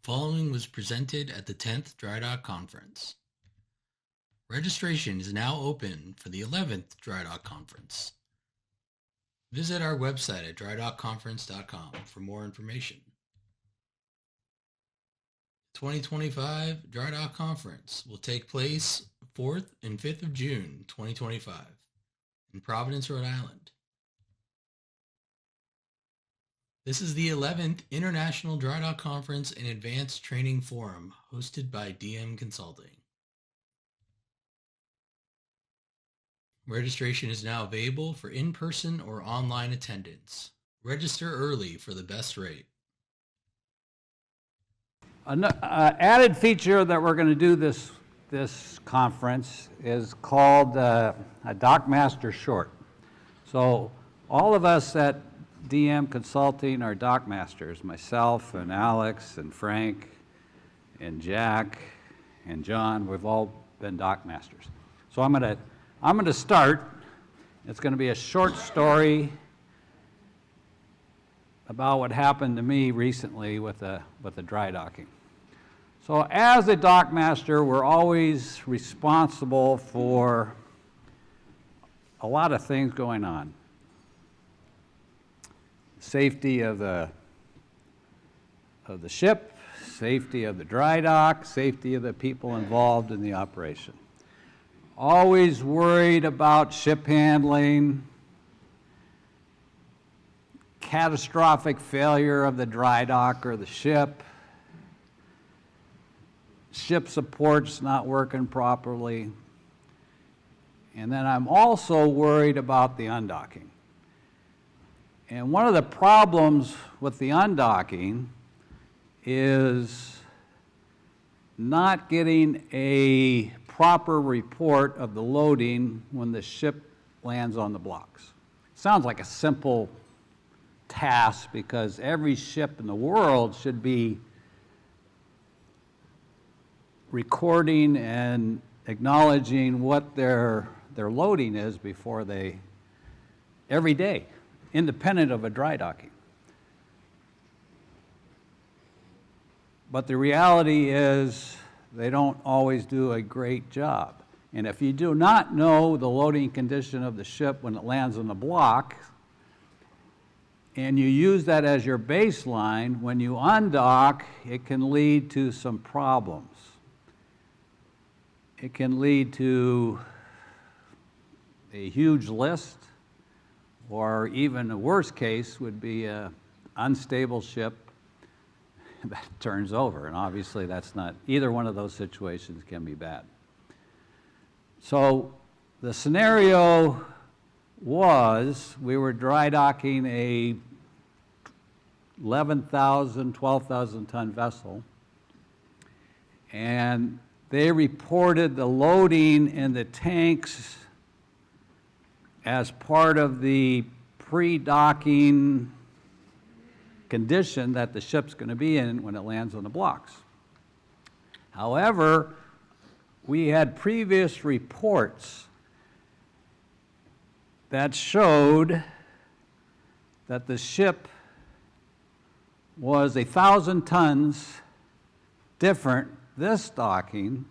following was presented at the 10th Dry Dock Conference. Registration is now open for the 11th Dry Dock Conference. Visit our website at drydockconference.com for more information. 2025 Dry Dock Conference will take place 4th and 5th of June 2025 in Providence, Rhode Island. This is the 11th International Dry Dock Conference and Advanced Training Forum hosted by DM Consulting. Registration is now available for in-person or online attendance. Register early for the best rate. An added feature that we're going to do this conference is called a Dockmaster Short. So all of us at DM Consulting are Dockmasters, myself and Alex and Frank and Jack and John. We've all been Dockmasters. So I'm going to start. It's going to be a short story about what happened to me recently with the dry docking. So as a dockmaster, we're always responsible for a lot of things going on. Safety of the ship, safety of the dry dock, safety of the people involved in the operation. Always worried about ship handling, catastrophic failure of the dry dock or the ship, ship supports not working properly, and then I'm also worried about the undocking. And one of the problems with the undocking is not getting a proper report of the loading when the ship lands on the blocks. Sounds like a simple task because every ship in the world should be recording and acknowledging what their loading is before they, every day, independent of a dry docking. But the reality is they don't always do a great job. And if you do not know the loading condition of the ship when it lands on the block, and you use that as your baseline, when you undock, it can lead to some problems. It can lead to a huge list, or even a worse case would be an unstable ship that turns over, and obviously that's not, either one of those situations can be bad. So the scenario was we were dry docking a 11,000, 12,000 ton vessel, and they reported the loading in the tanks as part of the pre-docking condition that the ship's going to be in when it lands on the blocks. However, we had previous reports that showed that the ship was 1,000 tons different this docking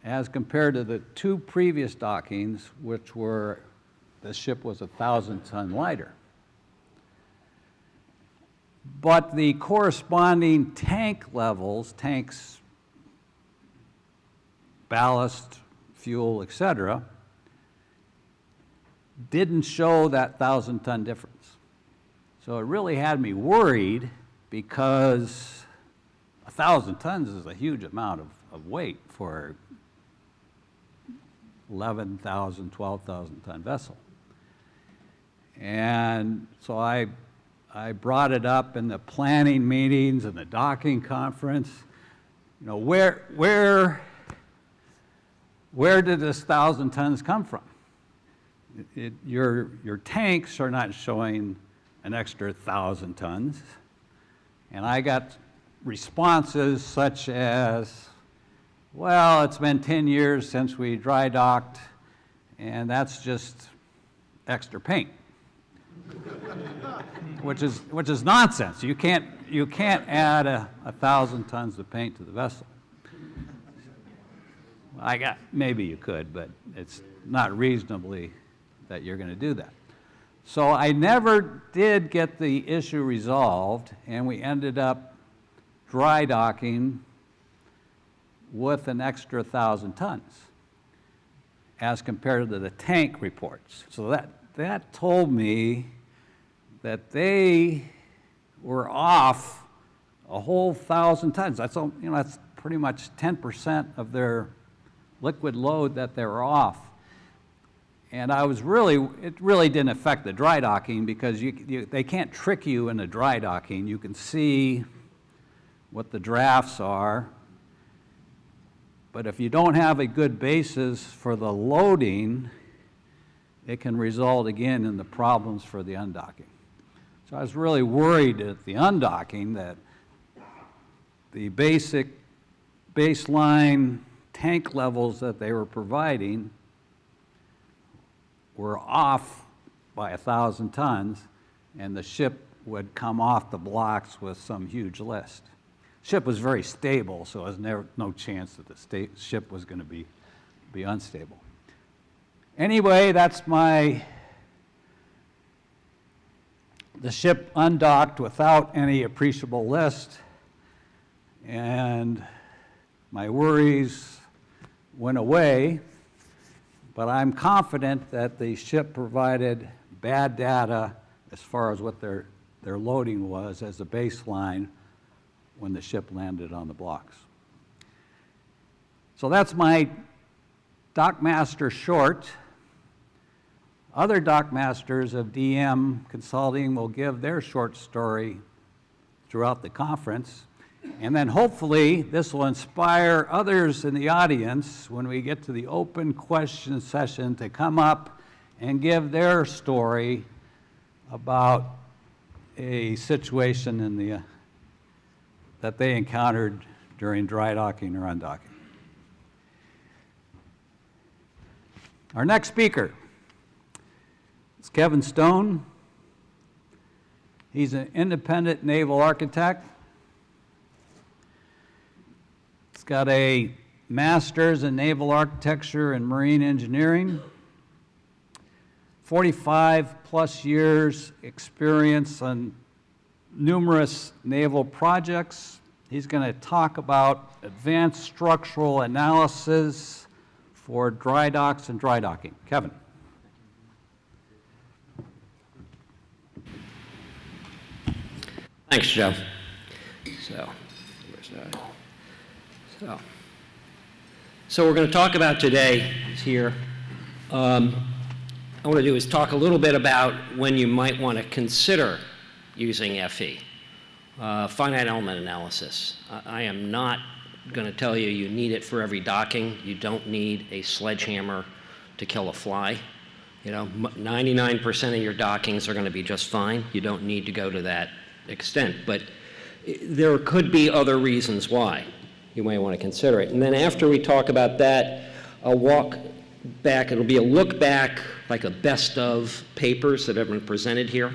as compared to the two previous dockings, which were the ship was 1,000 ton lighter. But the corresponding tank levels, tanks, ballast, fuel, etc., didn't show that 1,000 ton difference. So it really had me worried because 1,000 tons is a huge amount of weight for 11,000, 12,000 ton vessel. And so I brought it up in the planning meetings and the docking conference. You know, where did this 1,000 tons come from? Your tanks are not showing an extra 1,000 tons. And I got responses such as, well, it's been 10 years since we dry docked, and that's just extra paint. which is nonsense. You can't add 1,000 tons of paint to the vessel. Maybe you could, but it's not reasonably that you're going to do that. So I never did get the issue resolved, and we ended up dry docking with an extra 1,000 tons as compared to the tank reports. So that told me that they were off a whole 1,000 tons. That's pretty much 10% of their liquid load that they were off. And it really didn't affect the dry docking because they can't trick you into dry docking. You can see what the drafts are. But if you don't have a good basis for the loading, it can result again in the problems for the undocking. So I was really worried at the undocking that the baseline tank levels that they were providing were off by 1,000 tons, and the ship would come off the blocks with some huge list. Ship was very stable, so there was no chance that the ship was going to be unstable. Anyway, that's the ship undocked without any appreciable list, and my worries went away, but I'm confident that the ship provided bad data as far as what their loading was as a baseline when the ship landed on the blocks. So that's my dockmaster short. Other dockmasters of DM Consulting will give their short story throughout the conference. And then hopefully this will inspire others in the audience when we get to the open question session to come up and give their story about a situation that they encountered during dry docking or undocking. Our next speaker is Kevin Stone. He's an independent naval architect. He's got a master's in naval architecture and marine engineering, 45 plus years experience on numerous naval projects. He's going to talk about advanced structural analysis for dry docks and dry docking. Kevin. Thanks, Joe. So we're going to talk about today here. I want to do is talk a little bit about when you might want to consider using FE, finite element analysis. I am not going to tell you you need it for every docking. You don't need a sledgehammer to kill a fly. 99% of your dockings are going to be just fine. You don't need to go to that extent, but there could be other reasons why you might want to consider it. And then after we talk about that, I'll walk back. It'll be a look back, like a best of papers that have been presented here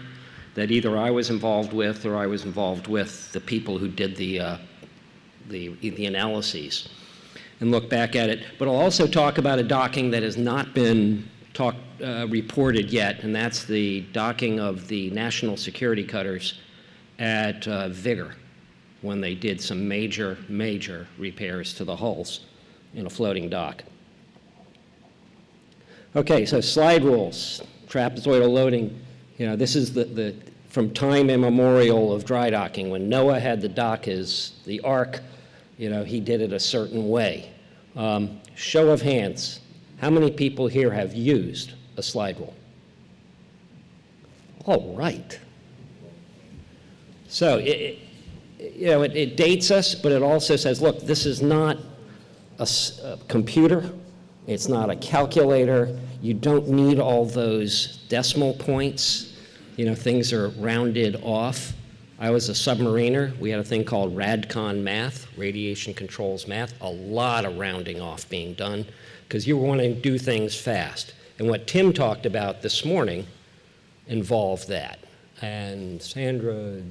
that either I was involved with or I was involved with the people who did the analyses, and look back at it. But I'll also talk about a docking that has not been reported yet, and that's the docking of the national security cutters at Vigor when they did some major repairs to the hulls in a floating dock. Okay, so slide rules, trapezoidal loading. This is the from time immemorial of dry docking. When Noah had to dock the ark, he did it a certain way. Show of hands, how many people here have used a slide rule? All right. So it dates us, but it also says, look, this is not a computer. It's not a calculator. You don't need all those decimal points. Things are rounded off. I was a submariner. We had a thing called RADCON math, radiation controls math, a lot of rounding off being done because you want to do things fast. And what Tim talked about this morning involved that. And Sandra,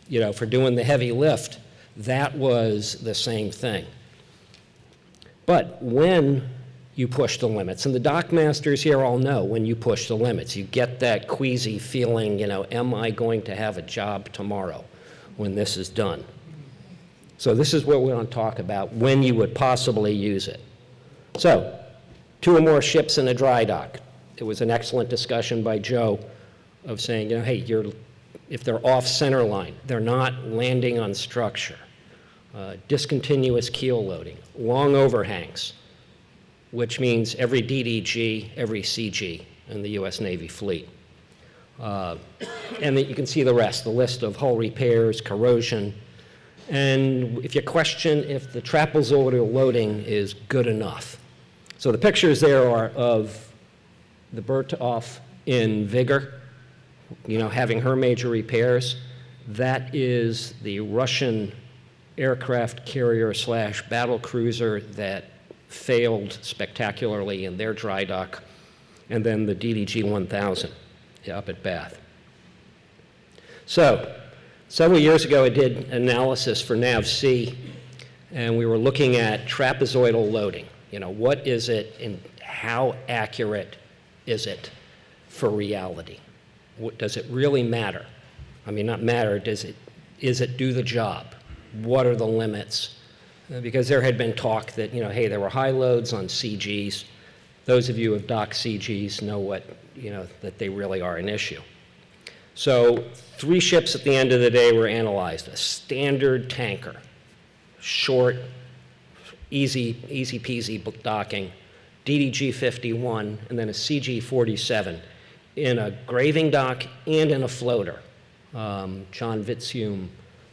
you know, for doing the heavy lift, that was the same thing. But when you push the limits, and the dock masters here all know when you push the limits, you get that queasy feeling, you know, am I going to have a job tomorrow when this is done? So this is what we want to talk about, when you would possibly use it. So, 2 or more ships in a dry dock. It was an excellent discussion by Joe of saying, you know, hey, if they're off center line, they're not landing on structure. Discontinuous keel loading, long overhangs, which means every DDG, every CG in the U.S. Navy fleet. And then you can see the rest, the list of hull repairs, corrosion, and if you question if the trapezoidal loading is good enough. So the pictures there are of the Berthoff in Vigor, you know, having her major repairs. That is the Russian aircraft carrier / battle cruiser that failed spectacularly in their dry dock, and then the DDG-1000 up at Bath. So, several years ago I did analysis for NAVSEA, and we were looking at trapezoidal loading. You know, what is it and how accurate is it for reality? Does it really matter? I mean, not matter, is it do the job? What are the limits? Because there had been talk that, you know, hey, there were high loads on CGs. Those of you who have docked CGs know what, you know, that they really are an issue. So 3 ships at the end of the day were analyzed. A standard tanker, short, easy peasy docking, DDG-51, and then a CG-47 in a graving dock and in a floater. John Vitzhume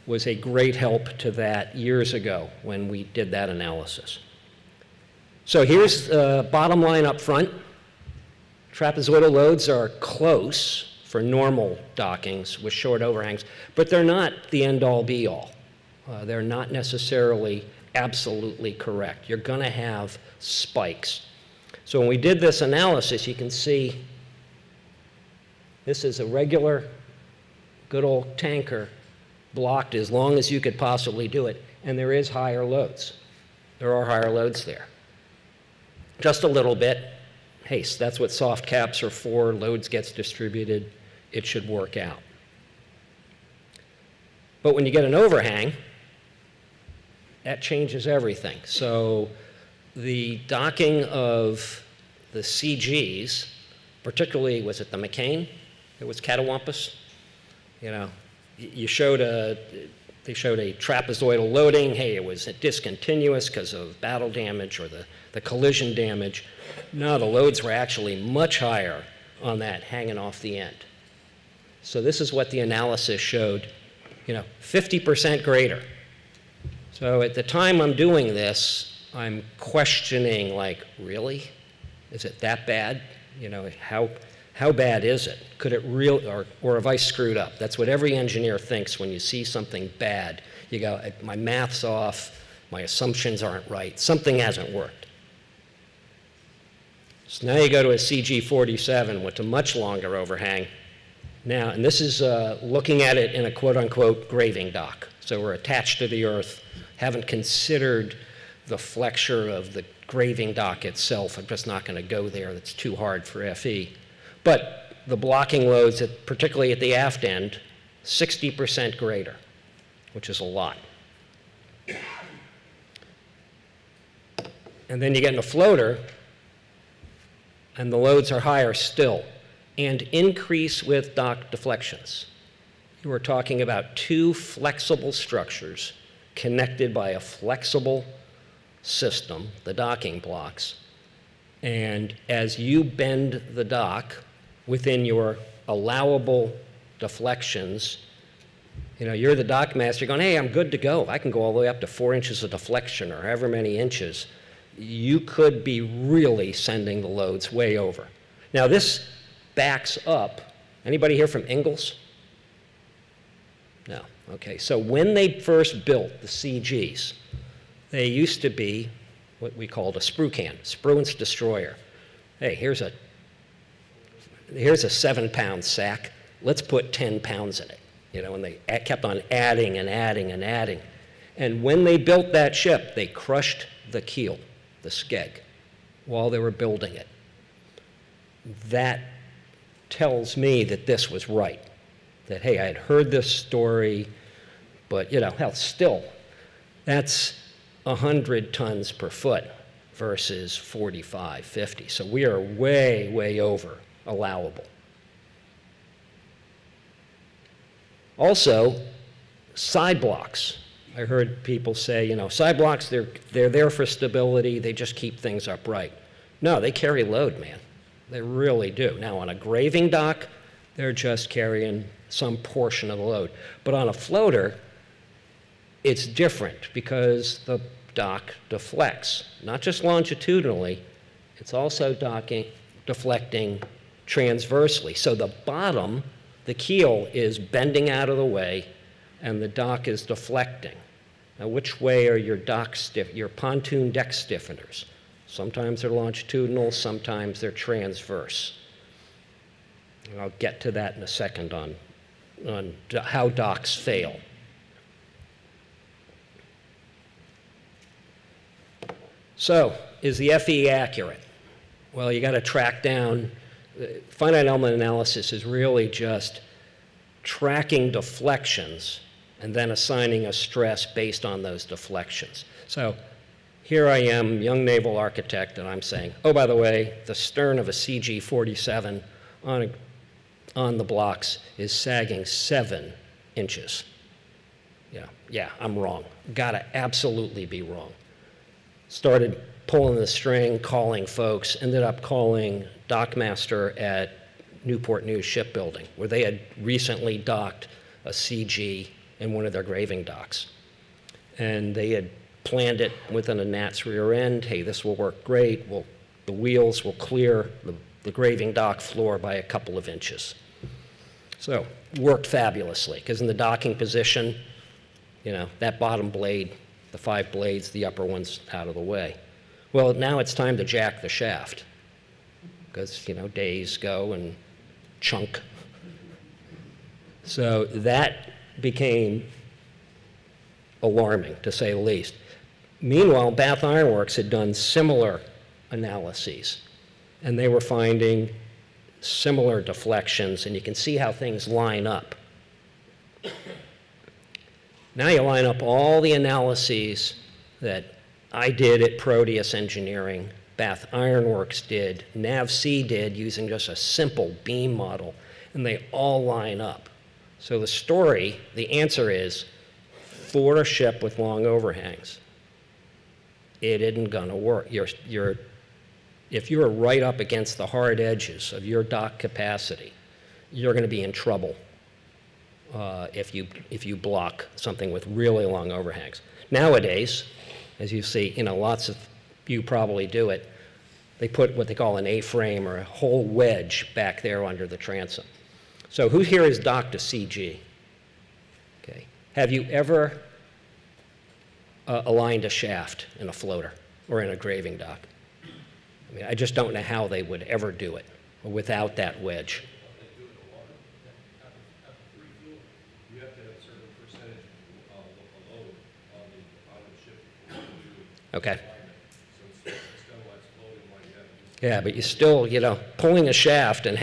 was a great help to that years ago when we did that analysis. So here's the bottom line up front. Trapezoidal loads are close for normal dockings with short overhangs, but they're not the end-all be-all. They're not necessarily absolutely correct. You're going to have spikes. So when we did this analysis, you can see this is a regular, good old tanker blocked as long as you could possibly do it, and there is higher loads. There are higher loads there. Just a little bit. Hey, that's what soft caps are for. Loads gets distributed. It should work out. But when you get an overhang, that changes everything. So the docking of the CGs, particularly, was it the McCain? It was Catawampus? You know, they showed a trapezoidal loading. Hey, it was discontinuous because of battle damage or the collision damage. No, the loads were actually much higher on that hanging off the end. So this is what the analysis showed, you know, 50% greater. So at the time I'm doing this, I'm questioning, like, really? Is it that bad? You know, how bad is it? Could it really, or have I screwed up? That's what every engineer thinks when you see something bad. You go, my math's off, my assumptions aren't right, something hasn't worked. So now you go to a CG-47 with a much longer overhang. Now, and this is looking at it in a quote-unquote graving dock. So we're attached to the earth, haven't considered the flexure of the graving dock itself. I'm just not going to go there. That's too hard for FE. But the blocking loads, particularly at the aft end, 60% greater, which is a lot. And then you get in a floater, and the loads are higher still, and increase with dock deflections. You are talking about 2 flexible structures connected by a flexible system, the docking blocks, and as you bend the dock within your allowable deflections, you know, you're the dock master going, hey, I'm good to go. I can go all the way up to 4 inches of deflection or however many inches. You could be really sending the loads way over. Now this backs up. Anybody here from Ingalls? No. Okay, so when they first built the CGs, they used to be what we called a sprue can, Spruance destroyer. Hey, here's a here's a 7-pound sack, let's put 10 pounds in it. And they kept on adding and adding and adding. And when they built that ship, they crushed the keel, the skeg, while they were building it. That tells me that this was right. That, hey, I had heard this story, but, hell, still, that's 100 tons per foot versus 45, 50. So we are way, way over allowable. Also, side blocks. I heard people say, side blocks, they're there for stability, they just keep things upright. No, they carry load, man. They really do. Now, on a graving dock, they're just carrying some portion of the load. But on a floater, it's different because the dock deflects, not just longitudinally, it's also deflecting transversely. So the bottom, the keel, is bending out of the way, and the dock is deflecting. Now, which way are your your pontoon deck stiffeners? Sometimes they're longitudinal, sometimes they're transverse. And I'll get to that in a second on how docks fail. So, is the FE accurate? Well, you got to track down. Finite element analysis is really just tracking deflections and then assigning a stress based on those deflections. So here I am, young naval architect, and I'm saying, oh, by the way, the stern of a CG-47 on the blocks is sagging 7 inches. Yeah, I'm wrong. Gotta absolutely be wrong. Started pulling the string, calling folks, ended up calling Dockmaster at Newport News Shipbuilding, where they had recently docked a CG in one of their graving docks. And they had planned it within a Gnat's rear end. Hey, this will work great. The wheels will clear the graving dock floor by a couple of inches. So, worked fabulously, because in the docking position, that bottom blade, the 5 blades, the upper one's out of the way. Well, now it's time to jack the shaft, because, days go and chunk. So that became alarming, to say the least. Meanwhile, Bath Iron Works had done similar analyses, and they were finding similar deflections, and you can see how things line up. Now you line up all the analyses that I did at Proteus Engineering, Bath Iron Works did, NAVC did, using just a simple beam model, and they all line up. So the story, the answer is, for a ship with long overhangs, it isn't gonna work. If you're right up against the hard edges of your dock capacity, you're gonna be in trouble if you block something with really long overhangs. Nowadays, as you see, lots of you probably do it, they put what they call an A-frame or a whole wedge back there under the transom. So who here has docked a CG? Okay. Have you ever aligned a shaft in a floater or in a graving dock? I mean, I just don't know how they would ever do it without that wedge. Okay. Yeah, but you still, pulling a shaft and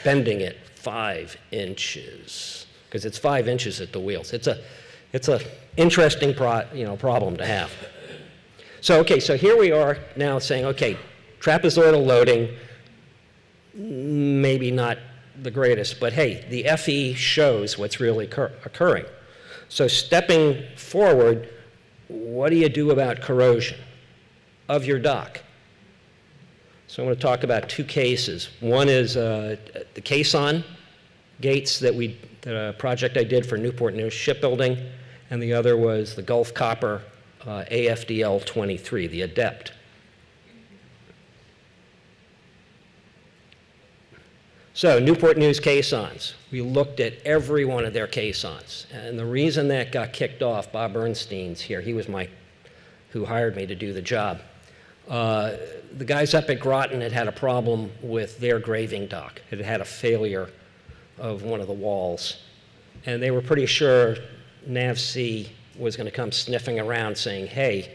bending it 5 inches, because it's 5 inches at the wheels. It's a interesting problem to have. So here we are now saying, okay, trapezoidal loading, maybe not the greatest, but hey, the FE shows what's really occurring. So stepping forward, what do you do about corrosion of your dock? So I'm going to talk about 2 cases. One is the caisson gates that a project I did for Newport News Shipbuilding, and the other was the Gulf Copper AFDL 23, the Adept. So Newport News caissons, we looked at every one of their caissons, and the reason that got kicked off, Bob Bernstein's here, he was who hired me to do the job. The guys up at Groton had had a problem with their graving dock. It had a failure of one of the walls. And they were pretty sure NAVC was going to come sniffing around saying, hey,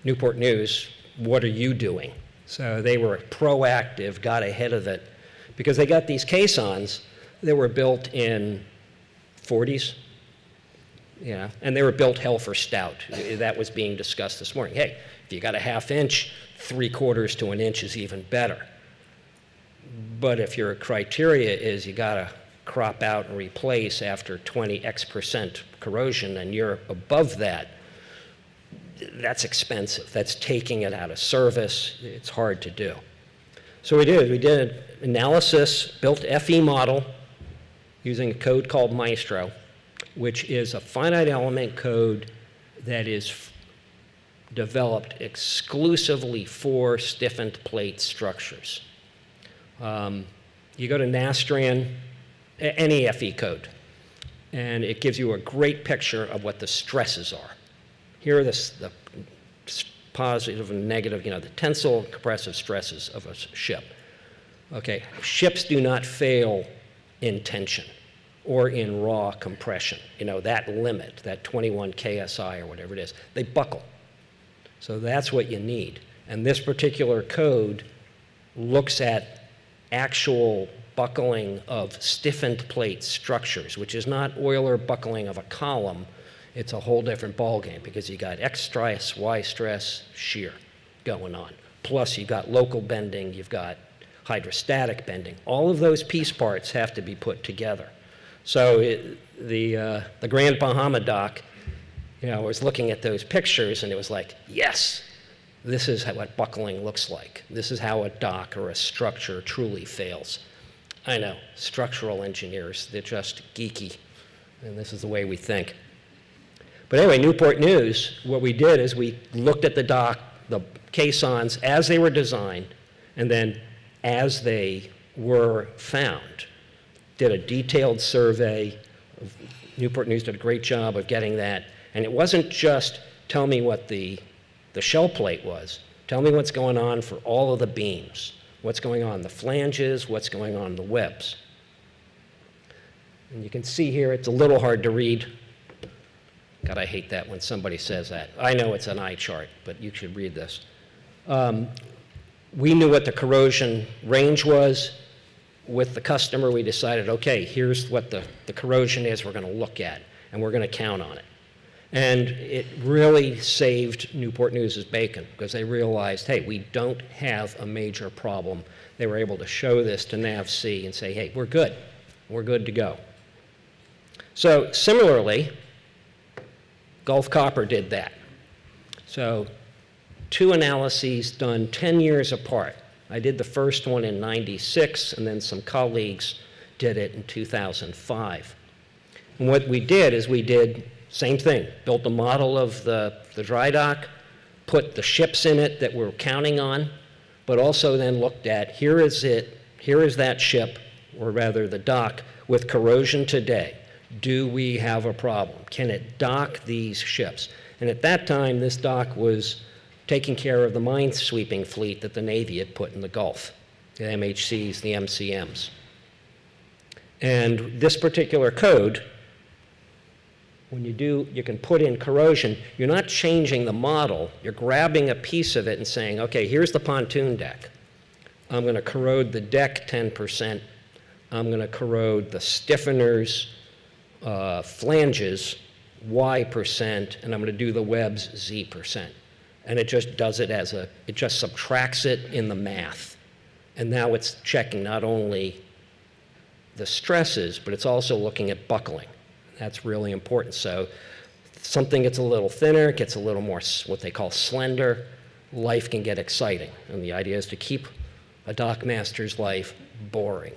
Newport News, what are you doing? So they were proactive, got ahead of it, because they got these caissons that were built in 40s, and they were built hell for stout. That was being discussed this morning. Hey, if you got a 1/2 inch, 3/4 to 1 inch is even better. But if your criteria is you got to crop out and replace after 20x% corrosion and you're above that, that's expensive. That's taking it out of service. It's hard to do. So we did analysis, built FE model using a code called Maestro, which is a finite element code that is developed exclusively for stiffened plate structures. You go to Nastran, any FE code, and it gives you a great picture of what the stresses are. Here are the positive and negative, the tensile and compressive stresses of a ship. Okay, ships do not fail in tension or in raw compression, that limit, that 21 KSI or whatever it is. They buckle. So that's what you need. And this particular code looks at actual buckling of stiffened plate structures, which is not Euler buckling of a column. It's a whole different ballgame because you got X stress, Y stress, shear going on. Plus you got local bending, you've got hydrostatic bending. All of those piece parts have to be put together. So the Grand Bahama dock, was looking at those pictures and it was like, yes, this is what buckling looks like. This is how a dock or a structure truly fails. I know, structural engineers, they're just geeky, and this is the way we think. But anyway, Newport News, what we did is we looked at the dock, the caissons as they were designed, and then as they were found, did a detailed survey. Newport News did a great job of getting that. And it wasn't just tell me what the shell plate was. Tell me what's going on for all of the beams. What's going on in the flanges, what's going on in the webs. And you can see here, it's a little hard to read. God, I hate that when somebody says that. I know it's an eye chart, but you should read this. We knew what the corrosion range was. With the customer, we decided, okay, here's what the corrosion is we're going to look at, and we're going to count on it. And it really saved Newport News' bacon because they realized, hey, we don't have a major problem. They were able to show this to NAVC and say, hey, we're good. We're good to go. So similarly, Gulf Copper did that. So 2 analyses done 10 years apart. I did the first one in '96, and then some colleagues did it in 2005. And what we did is we did same thing, built a model of the dry dock, put the ships in it that we're counting on, but also then looked at here is that ship, or rather the dock, with corrosion today. Do we have a problem? Can it dock these ships? And at that time, this dock was taking care of the minesweeping fleet that the Navy had put in the Gulf, the MHCs, the MCMs. And this particular code, when you can put in corrosion, you're not changing the model, you're grabbing a piece of it and saying, okay, here's the pontoon deck. I'm going to corrode the deck 10%, I'm going to corrode the stiffeners, flanges, Y%, and I'm going to do the webs Z%. And it just does it it just subtracts it in the math. And now it's checking not only the stresses, but it's also looking at buckling. That's really important. So something gets a little thinner, gets a little more what they call slender, life can get exciting. And the idea is to keep a dockmaster's life boring.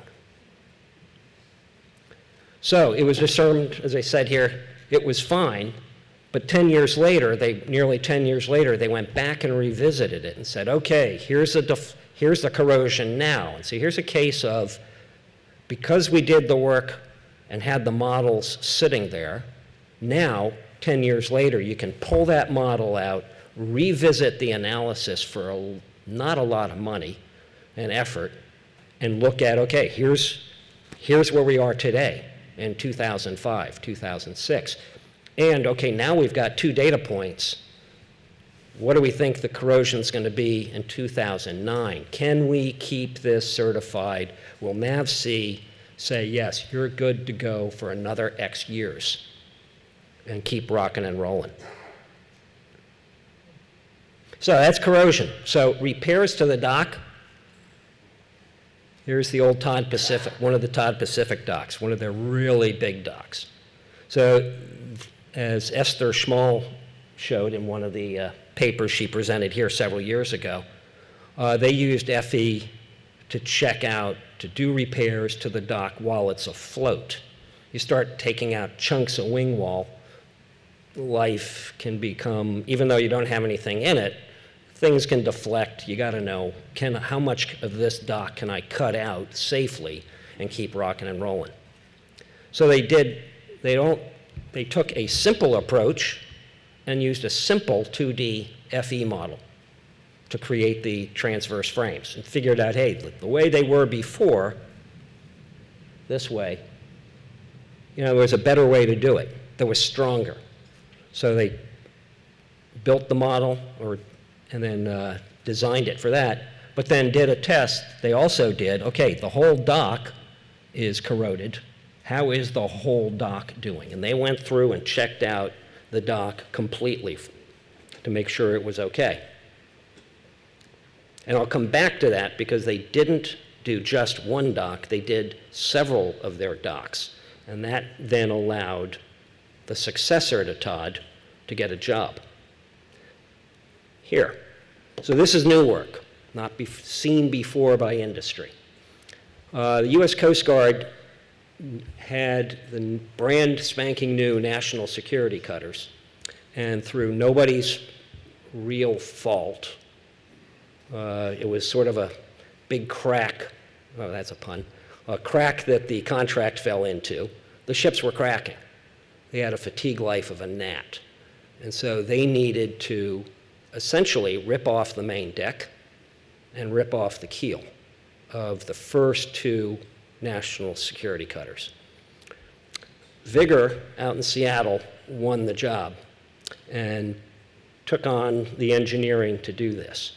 So it was determined, as I said here, it was fine, but 10 years later, nearly 10 years later, they went back and revisited it and said, okay, here's the corrosion now. And so here's a case of, because we did the work and had the models sitting there, now, 10 years later, you can pull that model out, revisit the analysis for not a lot of money and effort, and look at, okay, here's where we are today in 2005, 2006. And okay, now we've got 2 data points. What do we think the corrosion's going to be in 2009? Can we keep this certified? Will NAVC say, yes, you're good to go for another X years, and keep rocking and rolling? So that's corrosion. So repairs to the dock. Here's the old Todd Pacific, one of the Todd Pacific docks, one of their really big docks. So as Esther Schmall showed in one of the papers she presented here several years ago, they used FE to check out, to do repairs to the dock while it's afloat. You start taking out chunks of wing wall, life can become, even though you don't have anything in it, things can deflect. You got to know, how much of this dock can I cut out safely and keep rocking and rolling? So they took a simple approach and used a simple 2D FE model to create the transverse frames, and figured out, hey, the way they were before, this way, there was a better way to do it that was stronger. So they built the model, and then designed it for that, but then did a test. They also did, okay, the whole dock is corroded. How is the whole dock doing? And they went through and checked out the dock completely to make sure it was okay. And I'll come back to that because they didn't do just one dock, they did several of their docks. And that then allowed the successor to Todd to get a job. Here. So this is new work, not seen before by industry. The U.S. Coast Guard had the brand spanking new national security cutters, and through nobody's real fault, it was sort of a big crack, oh, that's a pun, a crack that the contract fell into. The ships were cracking. They had a fatigue life of a gnat. And so they needed to essentially rip off the main deck and rip off the keel of the first 2 national security cutters. Vigor out in Seattle won the job and took on the engineering to do this.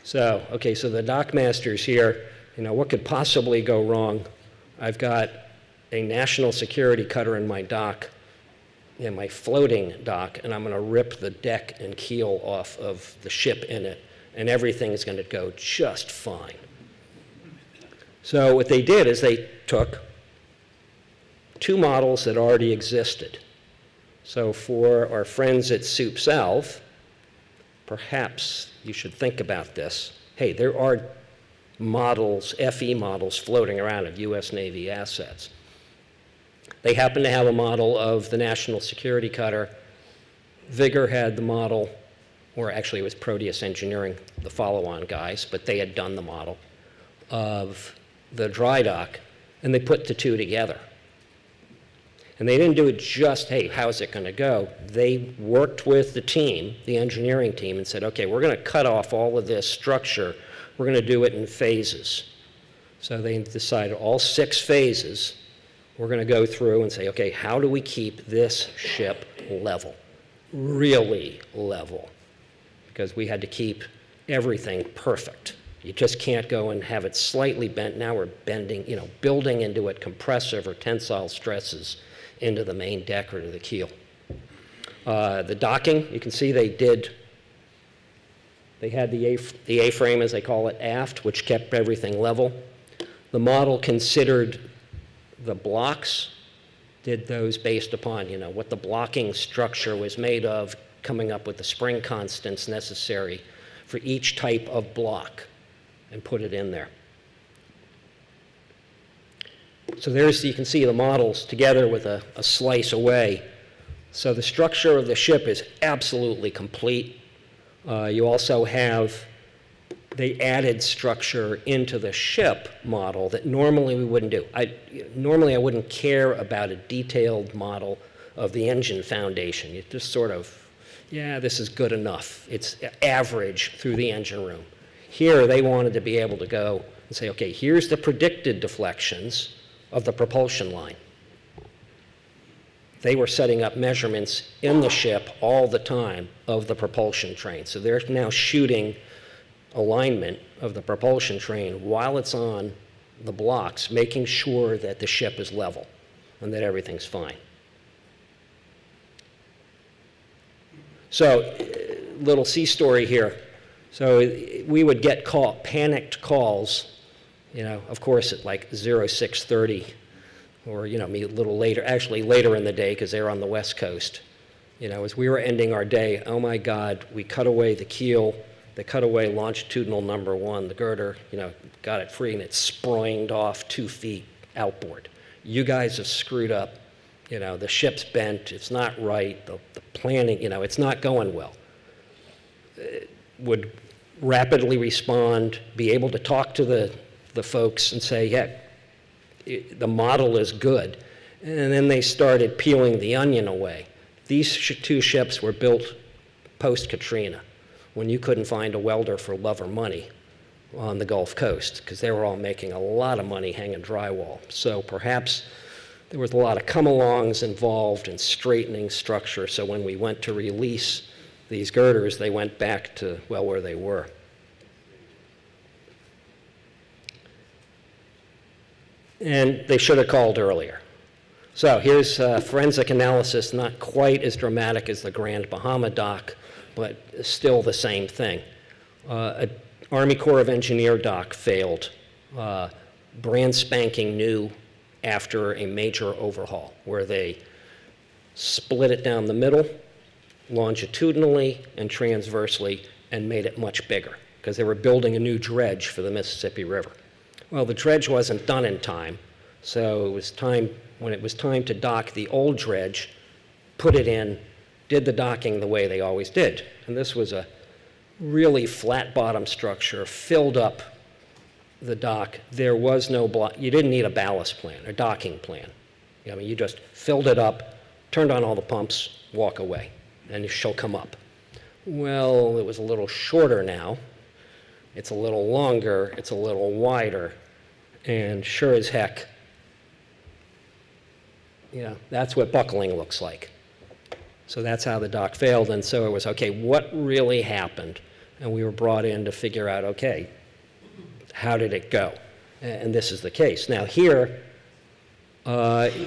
So, okay, so the dockmasters here, what could possibly go wrong? I've got a national security cutter in my dock, in my floating dock, and I'm going to rip the deck and keel off of the ship in it, and everything is going to go just fine. So what they did is they took 2 models that already existed. So for our friends at Soup Salve, perhaps you should think about this. Hey, there are models, FE models, floating around of U.S. Navy assets. They happen to have a model of the national security cutter. Vigor had the model, or actually it was Proteus Engineering, the follow-on guys, but they had done the model of the dry dock, and they put the 2 together. And they didn't do it just, hey, how's it going to go? They worked with the team, the engineering team, and said, okay, we're going to cut off all of this structure. We're going to do it in phases. So they decided all 6 phases. We're going to go through and say, okay, how do we keep this ship level? Really level. Because we had to keep everything perfect. You just can't go and have it slightly bent. Now we're bending, building into it compressive or tensile stresses into the main deck or to the keel. The docking, you can see they had the A-frame, as they call it, aft, which kept everything level. The model considered the blocks, did those based upon, what the blocking structure was made of, coming up with the spring constants necessary for each type of block, and put it in there. So you can see the models together with a slice away. So the structure of the ship is absolutely complete. You also have, they added structure into the ship model that normally we wouldn't do. Normally I wouldn't care about a detailed model of the engine foundation. You just sort of, yeah, this is good enough. It's average through the engine room. Here, they wanted to be able to go and say, okay, here's the predicted deflections of the propulsion line. They were setting up measurements in the ship all the time of the propulsion train. So they're now shooting alignment of the propulsion train while it's on the blocks, making sure that the ship is level and that everything's fine. So, little sea story here. So we would get panicked calls, of course at like 0630, or me a little later, actually later in the day because they were on the West Coast. As we were ending our day, oh my God, we cut away the keel, they cut away longitudinal number 1, the girder, got it free and it sproinged off 2 feet outboard. You guys have screwed up. The ship's bent, it's not right, the planning, it's not going well. Would rapidly respond, be able to talk to the folks and say, yeah, the model is good. And then they started peeling the onion away. These 2 ships were built post-Katrina, when you couldn't find a welder for love or money on the Gulf Coast, because they were all making a lot of money hanging drywall. So perhaps there was a lot of come-alongs involved in straightening structure, so when we went to release these girders, they went back to, well, where they were. And they should have called earlier. So here's forensic analysis, not quite as dramatic as the Grand Bahama dock, but still the same thing. An Army Corps of Engineer dock failed, brand spanking new after a major overhaul, where they split it down the middle, longitudinally and transversely, and made it much bigger, because they were building a new dredge for the Mississippi River. Well, the dredge wasn't done in time, so when it was time to dock the old dredge, put it in, did the docking the way they always did. And this was a really flat bottom structure, filled up the dock. There was no you didn't need a ballast plan, a docking plan. You just filled it up, turned on all the pumps, walk away, and she'll come up. Well, it was a little shorter now. It's a little longer, it's a little wider, and sure as heck, that's what buckling looks like. So that's how the dock failed, and so it was, okay, what really happened? And we were brought in to figure out, okay, how did it go? And this is the case. Now here, when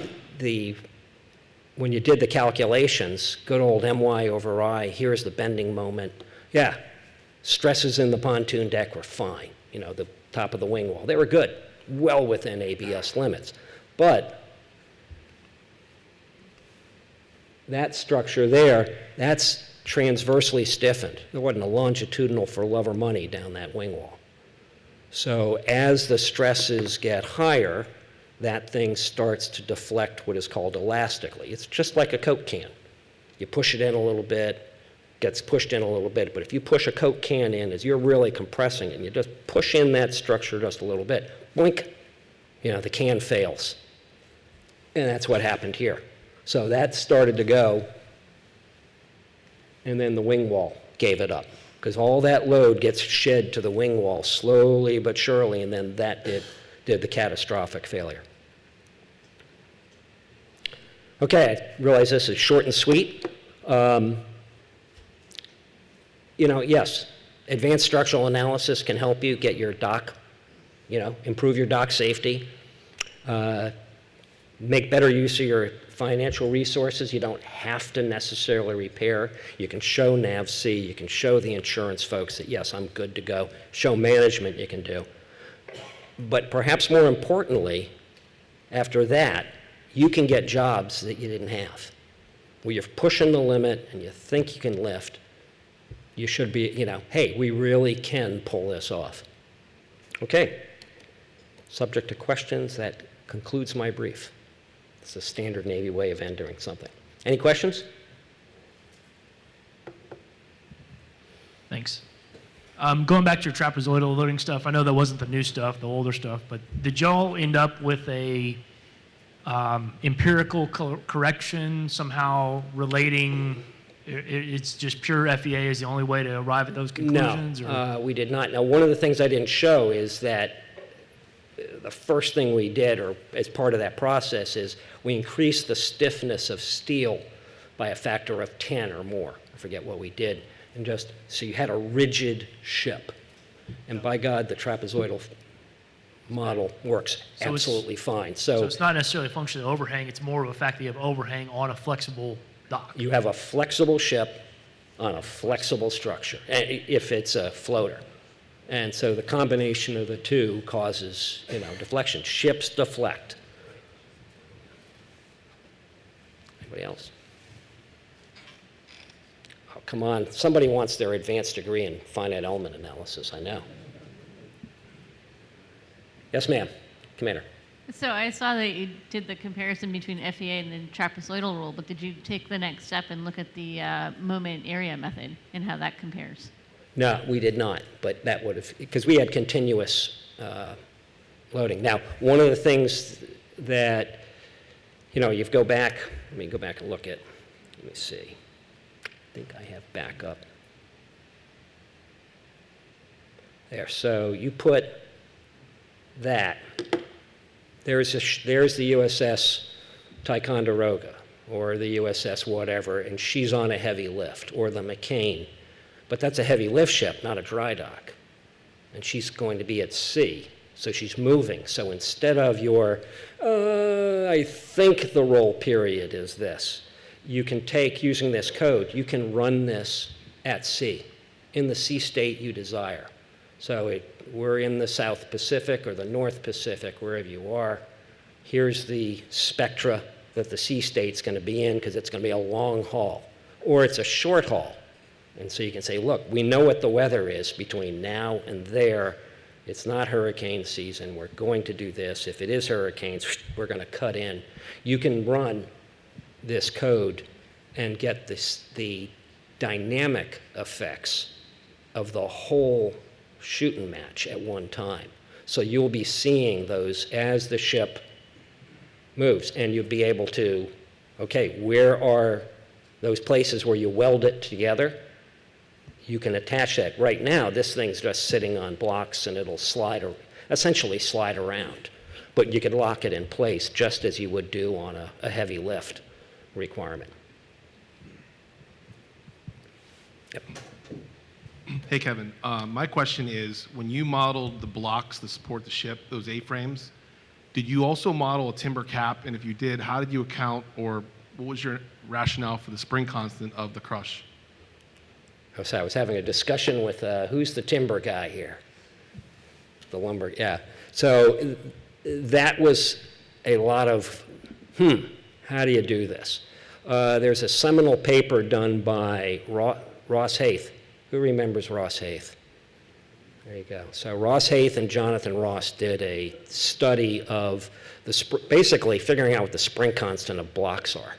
you did the calculations, good old MY over I, here's the bending moment. Yeah, stresses in the pontoon deck were fine. The top of the wing wall, they were good, well within ABS limits. But that structure there, that's transversely stiffened. There wasn't a longitudinal for love or money down that wing wall. So as the stresses get higher, that thing starts to deflect what is called elastically. It's just like a Coke can. You push it in a little bit, gets pushed in a little bit, but if you push a Coke can in as you're really compressing it, and you just push in that structure just a little bit, blink, the can fails. And that's what happened here. So that started to go, and then the wing wall gave it up, because all that load gets shed to the wing wall slowly but surely, and then that did the catastrophic failure. Okay, I realize this is short and sweet. Yes, advanced structural analysis can help you get your dock, improve your dock safety, make better use of your financial resources. You don't have to necessarily repair. You can show NAVC, you can show the insurance folks that, yes, I'm good to go. Show management you can do. But perhaps more importantly, after that, you can get jobs that you didn't have. Where you're pushing the limit and you think you can lift, you should be, hey, we really can pull this off. Okay. Subject to questions, that concludes my brief. It's a standard Navy way of entering something. Any questions? Thanks. Going back to your trapezoidal loading stuff, I know that wasn't the new stuff, the older stuff, but did y'all end up with a empirical correction somehow relating It's just pure FEA is the only way to arrive at those conclusions? No, we did not. Now, one of the things I didn't show is that the first thing we did, or as part of that process, is we increased the stiffness of steel by a factor of 10 or more. I forget what we did. And just so you had a rigid ship. And by God, the trapezoidal model works So absolutely fine. So it's not necessarily a function of overhang, it's more of a fact that you have overhang on a flexible dock. You have a flexible ship on a flexible structure, if it's a floater. And so the combination of the two causes, deflection. Ships deflect. Anybody else? Oh, come on. Somebody wants their advanced degree in finite element analysis, I know. Yes, ma'am. Commander. So I saw that you did the comparison between FEA and the trapezoidal rule, but did you take the next step and look at the moment area method and how that compares? No, we did not, but that would have, because we had continuous loading. Now, one of the things that, you go back, let me go back and look at, let me see. I think I have backup. There, so you put that. There's the USS Ticonderoga or the USS whatever, and she's on a heavy lift, or the McCain. But that's a heavy lift ship, not a dry dock. And she's going to be at sea, so she's moving. So instead of your, I think the roll period is this, you can take, using this code, you can run this at sea, in the sea state you desire. So we're in the South Pacific or the North Pacific, wherever you are. Here's the spectra that the sea state's going to be in, because it's going to be a long haul, or it's a short haul. And so you can say, look, we know what the weather is between now and there. It's not hurricane season. We're going to do this. If it is hurricanes, we're going to cut in. You can run this code and get the dynamic effects of the whole shooting match at one time. So you'll be seeing those as the ship moves, and you'll be able to, okay, where are those places where you weld it together? You can attach that. Right now, this thing's just sitting on blocks, and it'll essentially slide around. But you could lock it in place just as you would do on a heavy lift requirement. Yep. Hey, Kevin. My question is, when you modeled the blocks that support the ship, those A-frames, did you also model a timber cap? And if you did, how did you account, or what was your rationale for the spring constant of the crush? So I was having a discussion with, who's the timber guy here? The lumber, yeah. So that was a lot of, how do you do this? There's a seminal paper done by Ross Haith. Who remembers Ross Haith? There you go. So Ross Haith and Jonathan Ross did a study of basically figuring out what the spring constant of blocks are.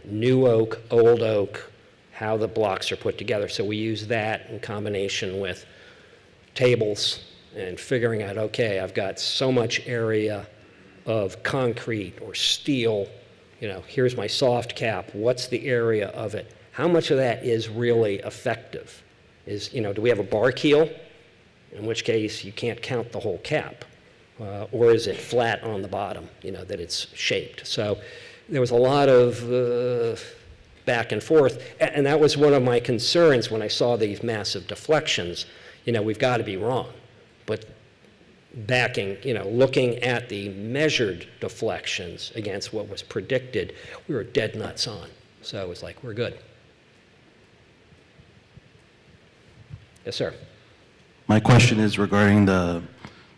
New oak, old oak, how the blocks are put together. So we use that in combination with tables and figuring out, okay, I've got so much area of concrete or steel. Here's my soft cap. What's the area of it? How much of that is really effective? Do we have a bar keel? In which case you can't count the whole cap. Or is it flat on the bottom, that it's shaped? So there was a lot of back and forth. And that was one of my concerns when I saw these massive deflections. We've got to be wrong. But looking at the measured deflections against what was predicted, we were dead nuts on. So it was like, we're good. Yes, sir. My question is regarding the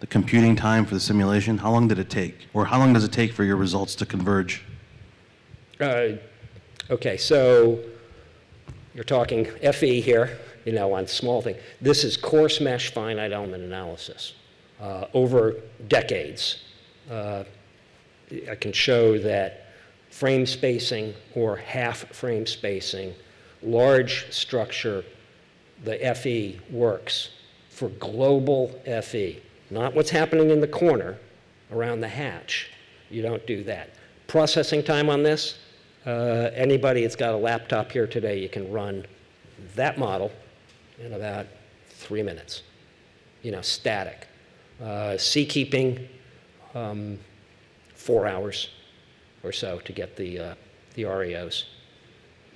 computing time for the simulation. How long did it take? Or how long does it take for your results to converge? Okay, so you're talking FE here, on small thing. This is coarse mesh finite element analysis. Over decades, I can show that frame spacing or half frame spacing, large structure, the FE works for global FE, not what's happening in the corner around the hatch. You don't do that. Processing time on this, Anybody that's got a laptop here today, you can run that model in about 3 minutes, static. Sea keeping, 4 hours or so to get the REOs.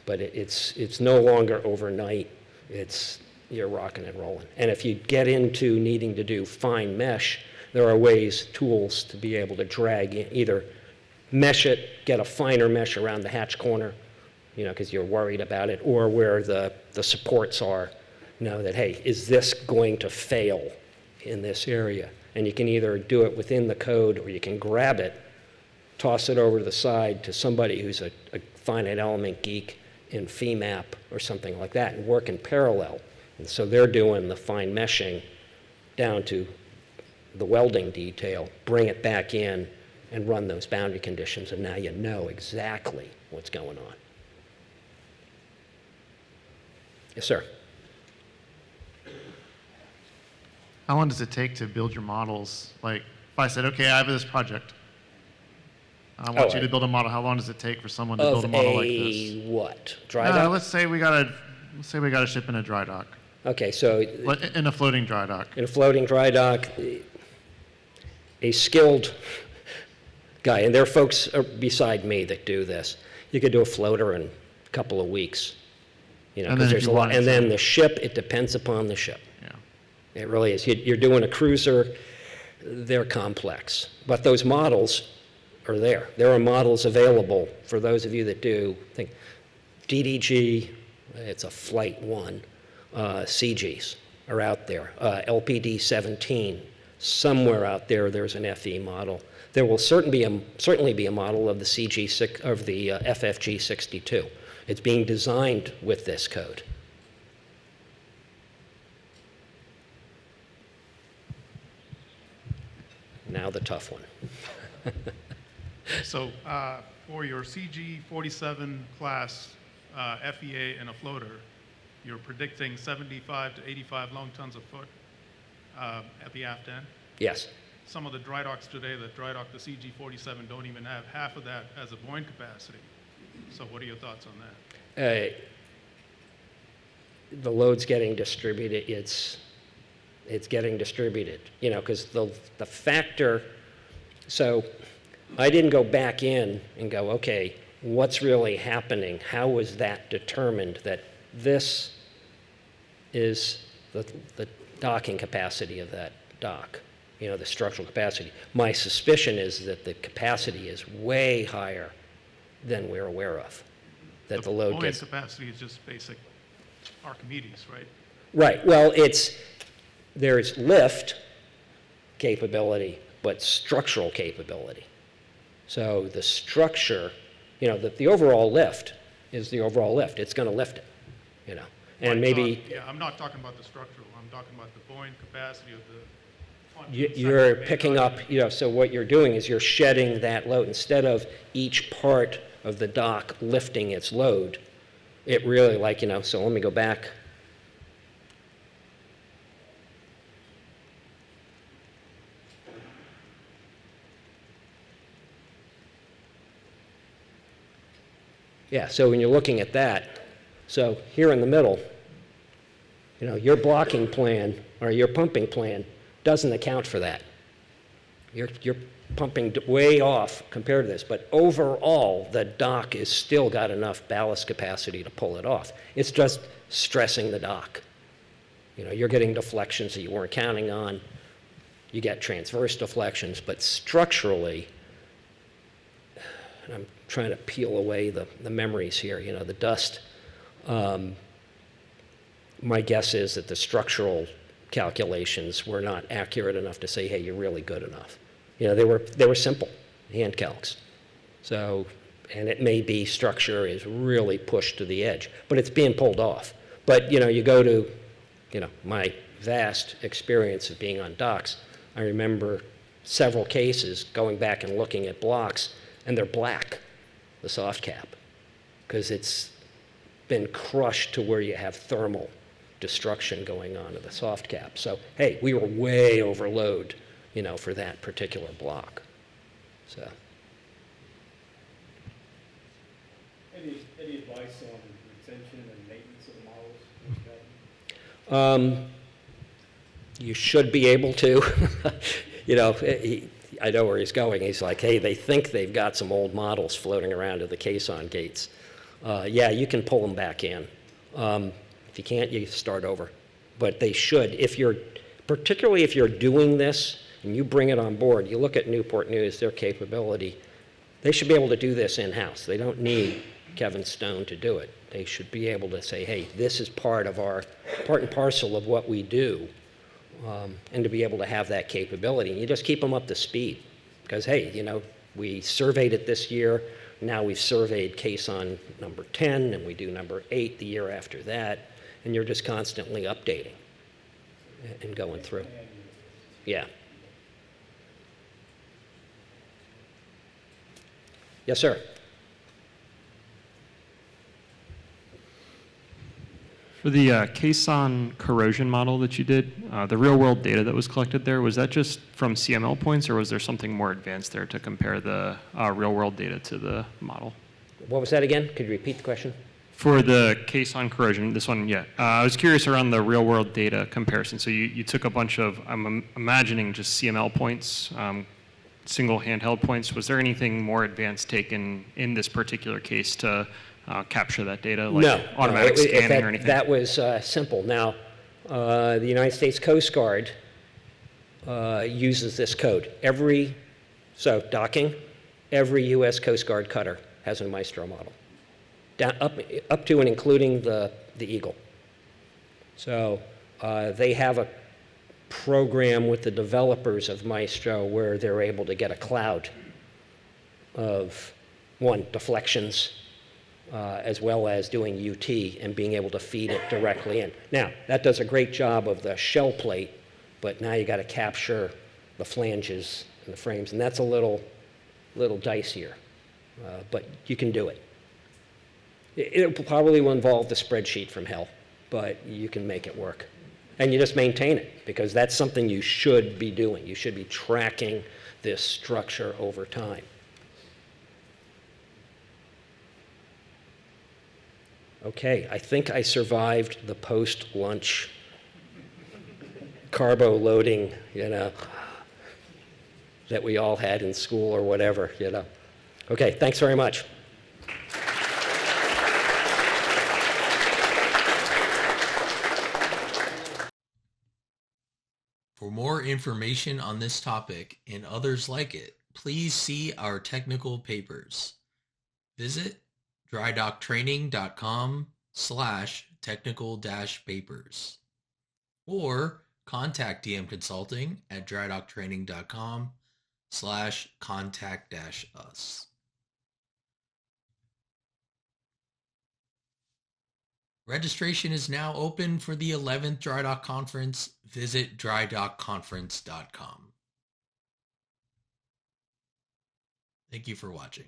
But it's no longer overnight. You're rocking and rolling. And if you get into needing to do fine mesh, there are ways, tools to be able to drag in, either mesh it, get a finer mesh around the hatch corner, because you're worried about it, or where the supports are, that, hey, is this going to fail in this area? And you can either do it within the code, or you can grab it, toss it over to the side to somebody who's a finite element geek in FEMAP or something like that, and work in parallel. And so they're doing the fine meshing down to the welding detail, bring it back in, and run those boundary conditions, and now you know exactly what's going on. Yes, sir. How long does it take to build your models? Like, if I said, okay, I have this project. I want you to build a model. How long does it take for someone to build a model like this? What? Dry dock? Let's say we got to ship in a dry dock. Okay, so In a floating dry dock. in a floating dry dock, a skilled guy, and there are folks beside me that do this. You could do a floater in a couple of weeks, And because then there's if a you lot. wanted And to- then the ship, it depends upon the ship. Yeah. It really is. You're doing a cruiser, they're complex. But those models are there. There are models available for those of you that do. Think DDG, it's a Flight 1. CGs are out there. LPD 17, somewhere out there, there's an FE model. There will certainly be a model of the FFG 62. It's being designed with this code. Now the tough one. So for your CG-47 class FEA and a floater, you're predicting 75 to 85 long tons a foot at the aft end. Yes. Some of the dry docks today that dry dock the CG-47 don't even have half of that as a buoyant capacity. So what are your thoughts on that? The load's getting distributed. It's getting distributed, because the factor. So I didn't go back in and go, okay, what's really happening? How was that determined that this is the docking capacity of that dock, the structural capacity? My suspicion is that the capacity is way higher than we're aware of, that the load buoyant gets. capacity is just basic Archimedes, right? Right. Well, there's lift capability, but structural capability. So the structure, the overall lift is the overall lift. It's going to lift it, And Right, maybe I'm not talking about the structural. I'm talking about the buoyant capacity of the front and you're second main picking up, dock. so what you're doing is you're shedding that load. Instead of each part of the dock lifting its load, it really so let me go back. Yeah, so when you're looking at that, so here in the middle, your blocking plan or your pumping plan doesn't account for that. You're pumping way off compared to this, but overall, the dock is still got enough ballast capacity to pull it off. It's just stressing the dock. You're getting deflections that you weren't counting on. You get transverse deflections, but structurally, I'm trying to peel away the memories here, the dust. My guess is that the structural calculations were not accurate enough to say, hey, you're really good enough. They were simple hand calcs. So, and it may be structure is really pushed to the edge, but it's being pulled off. But, you go to, my vast experience of being on docks, I remember several cases going back and looking at blocks, and they're black, the soft cap, because it's been crushed to where you have thermal destruction going on in the soft cap. So, hey, we were way overload, for that particular block. So. Any advice on retention and maintenance of the models? You should be able to. You know, I know where he's going. He's like, hey, they think they've got some old models floating around at the caisson gates. Yeah, you can pull them back in. If you can't, you start over. But they should. Particularly if you're doing this and you bring it on board, you look at Newport News, their capability, they should be able to do this in-house. They don't need Kevin Stone to do it. They should be able to say, hey, this is part and parcel of what we do. And to be able to have that capability. And you just keep them up to speed. Because, hey, you know, we surveyed it this year. Now we've surveyed caisson number 10, and we do number 8 the year after that. And you're just constantly updating and going through. Yeah. Yes, sir. For the caisson corrosion model that you did, the real-world data that was collected there, was that just from CML points, or was there something more advanced there to compare the real-world data to the model? What was that again? Could you repeat the question? For the caisson corrosion, this one, yeah. I was curious around the real-world data comparison. So you took a bunch of, I'm imagining, just CML points, single handheld points. Was there anything more advanced taken in this particular case to capture that data, like automatic scanning or anything? That was simple. Now, the United States Coast Guard uses this code. Docking, every U.S. Coast Guard cutter has a Maestro model, up to and including the Eagle. So they have a program with the developers of Maestro where they're able to get a cloud of, deflections, as well as doing UT and being able to feed it directly in. Now, that does a great job of the shell plate, but now you got to capture the flanges and the frames, and that's a little dicier, but you can do it. It probably will involve the spreadsheet from hell, but you can make it work. And you just maintain it, because that's something you should be doing. You should be tracking this structure over time. Okay, I think I survived the post-lunch carbo loading, that we all had in school or whatever, Okay, thanks very much. For more information on this topic and others like it, please see our technical papers. Visit drydocktraining.com/technical-papers or contact DM Consulting at drydocktraining.com/contact-us. Registration is now open for the 11th Dry Dock Conference. Visit drydockconference.com. Thank you for watching.